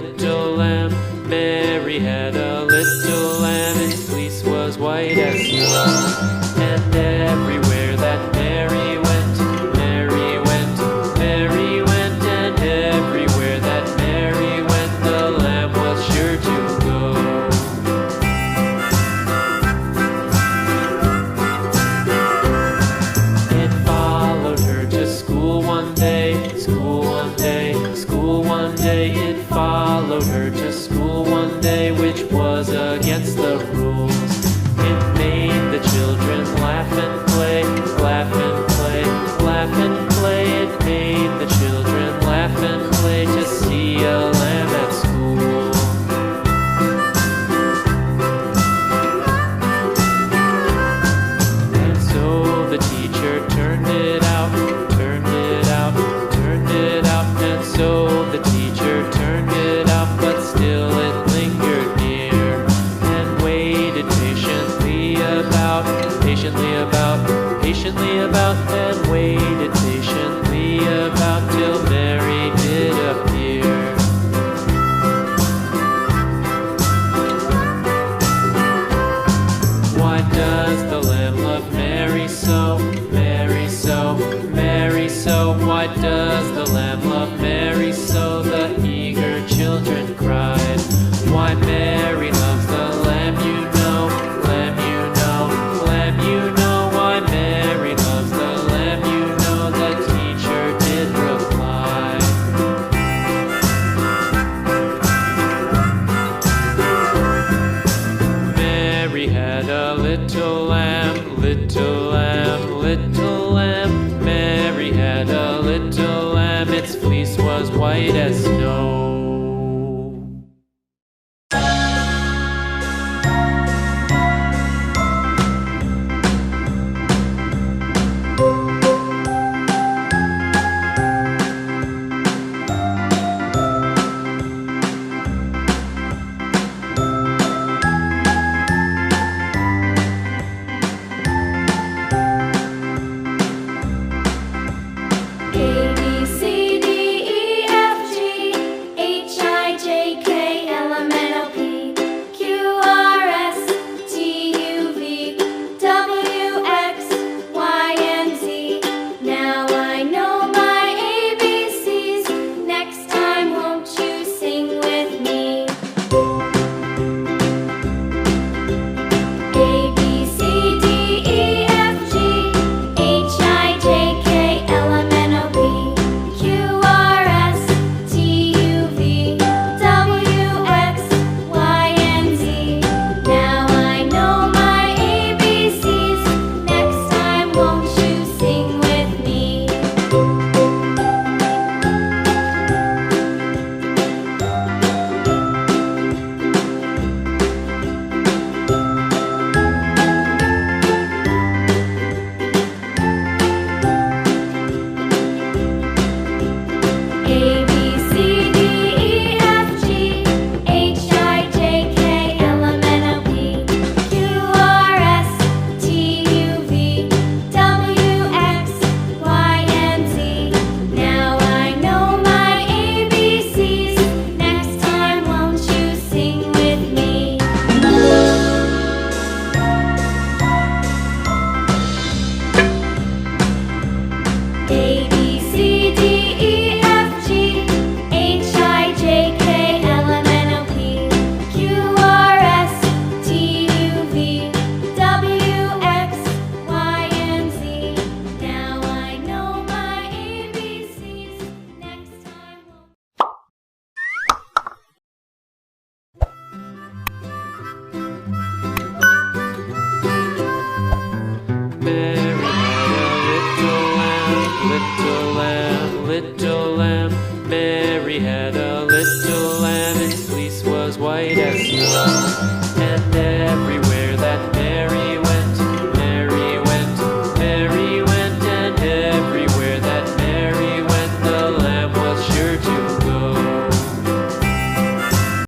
little lamb. Mary had a little lamb, its fleece was white as snow. And everywhere that Mary went, Mary went, Mary went. And everywhere that Mary went, the lamb was sure to go. It followed her to school one day, school one day, school one day. It followed her to school one day, which was against the rules. It made the children laugh and play, laugh and play, laugh and play. It made the children laugh and play to see a lamb at school. And so the teacher turned it out, turned it out, turned it out. And so the teacher turned it out, but still it lingered near and waited patiently about, patiently about, and waited patiently about till Mary did appear. Why does the lamb love Mary so, Mary so, Mary so? Why does the lamb love Mary so? The eager children cried. Why Mary loves the lamb, you know, lamb, you know, lamb, you know. Why Mary loves the lamb, you know, the teacher did reply. Mary had a little lamb, little lamb, little lamb. Mary had a little lamb, its fleece was white as snow. A, B, C, D, E, F, G, H, I, J, K, L, M, N, O, P, Q, R, S, T, U, V, W, X, Y, and Z. Now I know my ABCs. Next time, won't you sing with me? A, B, C, D, E, F, G, H, I, J, K, L, M, N, O, P, Q, R, S, T, U, V, W, X, Y, and Z. Now I know my ABCs. Next time, won't you sing with me? A, B, C, D, E, F, G, H, I, J, K, L, M, N, O, P, Q, R, S, T, U, V, W, X, Y, and Z. Now I know my ABCs. Next time, won't you sing with me? A, B, C, D, E, F, G, H, I, J, K, L, M, N, O, P, Q, R, S, T, U, V, W, X, Y, and Z. Now I know my ABCs. Next time, Mary little lamb. Mary had a little lamb, its fleece was white as snow.